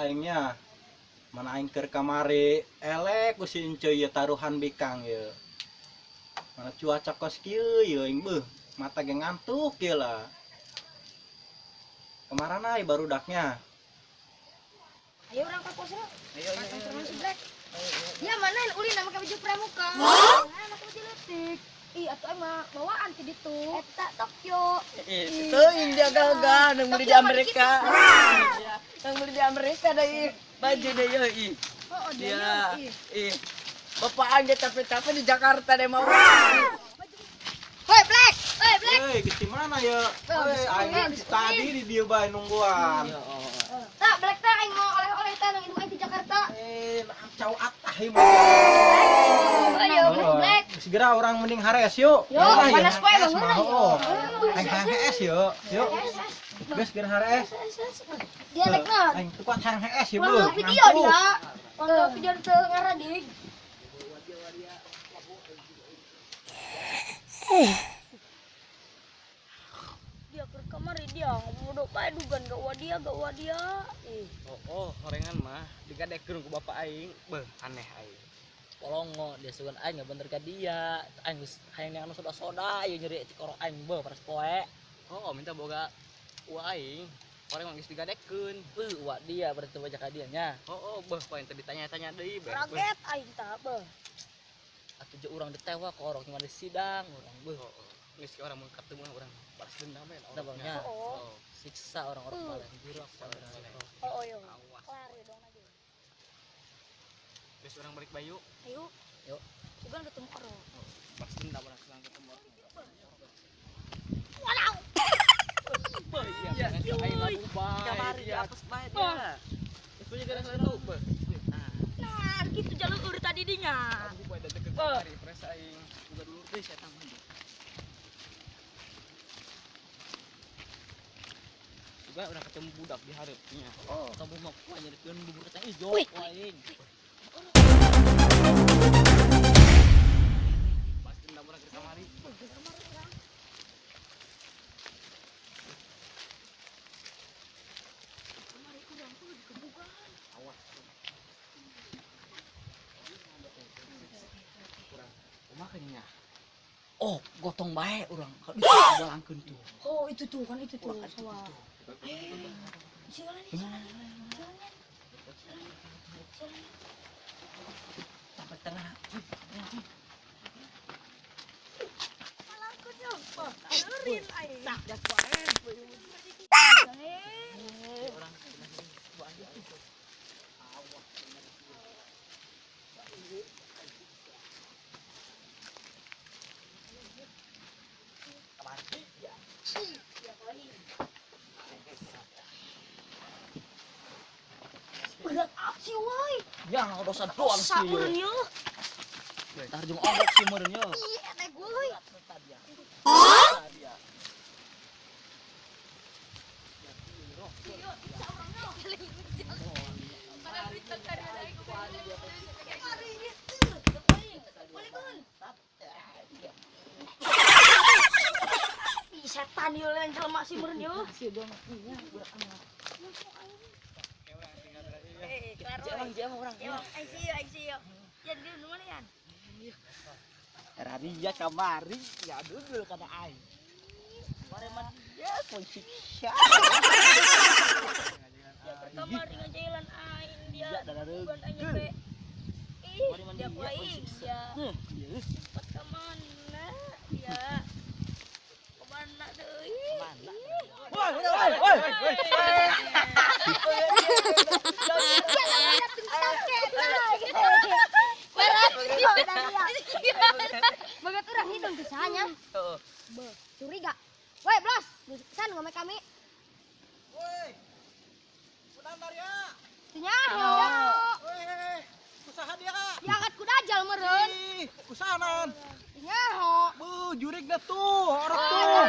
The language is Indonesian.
aingnya. Mana aing keur kamari elek ku si Encoy ya taruhan bikang ya. Mana cuaca kos kieu ya aing beuh, mata ge ngantuk ya lah. Kemana ai barudaknya? Ayo orang ke pos. Ayo. Si Black. Ya mana ulin nama baju pramuka. Nah, nama baju letik. Ih, atuh mah bawaan ti ditu. Eta Tokyo. Itu India gagal nang beli di Amerika. Nang beli di Amerika deui baju deh yo ih. Oh, Iya. ih. Bapak aja capek-capek di Jakarta deh mau. Woi, Black. Woi, Black. Hei, ke mana ya? Hei, aing tadi di dieu bae nungguan. Tak, Black teh aing mau oleh-oleh teh nang indung aing di Jakarta. Cau atah mah. Ayo, Black. Segera orang mending hares yuk. Yo, panas poe bangun Oh. Aing HS yuk. Yuk. Geus segera hares. Dia lekna. Aing teu kuat HS yuk, Bu. Nonton video dia. Nonton video teu ngaradig. Dia ke kamar dia ngomong bae dugan gak wadia. Oh, horengan mah digadekeun ku bapak aing. Beuh, aneh aing. Polongo dia sugan aing enggak bener ka dia. Aing geus hayang yang soda-soda ieu nyeri ti korok aing beuh paras poe. Oh, minta boga uang aing. Orang geus digadekeun. Beuh, uang dia berarti baca ka dieu nya. Oh, beuh poe teh ditanya-tanya deui beuh. Kaget aing tah beuh. Atuh je urang ditewa ke orang cuma di sidang urang beuh. Geus ki orang mun ketemu urang balas dendam we orangnya. Oh, siksa orang-orang paling buruk. Oh, yo. Awas. Kelar ya dong aja. Geus urang balik bayu. Ayo. Yuk. Sugan ketemu orang. Balas dendam urang selang ketemu. Walau. Iya, aing lagu bae. Kamari di apes bae dia. Itu juga ada satu beuh. Nah, gitu jalur tadi dinya. Aku bae datang ke kamari pres aing. Udah dulu deh saya tang. Juga udah ketemu budak di hareunya. Oh, kamu mau kuah nyerikeun bubur kacang ijo aing. Pas dendam urang ke kamari. Awas. Makanya. Oh, gotong bae urang. Dibalangkeun tuh. Oh, itu tuh kan itu tuh sawah. Sialan nih. Sampai tengah. Malangkeun yo. Adurin aing. Tak jas wae. Orang Berat sih woi. ya dosa doang sih. Saurun yo. Entar jeung ongkok sih meureun yo. Ih, eta gue. Setan yo lain jelema si meureun yo. Si dong nya budak anak. Jangan orang. Yo, I see you. Jadi di mana yan? Radia kamari ya dulu kana aing. Pareman dia kunci sya. Ya ke kamar dengan jalan aing dia. Ya dadareug. Bukan aing be. Ih, dia aing dia. Cepat ke mana? Ya. Ke mana deui? Mana? Woi. Bagat urang hidung kesanya. Heeh. Curiga. Woi, Bros. San ngomong kami. Woi. Kudantar ya. Nyaho. Woi. Usaha dia. Diangkat ku dajal meureun. Usahanan. Nyaho. Bu, jurig dah tuh, orang tuh.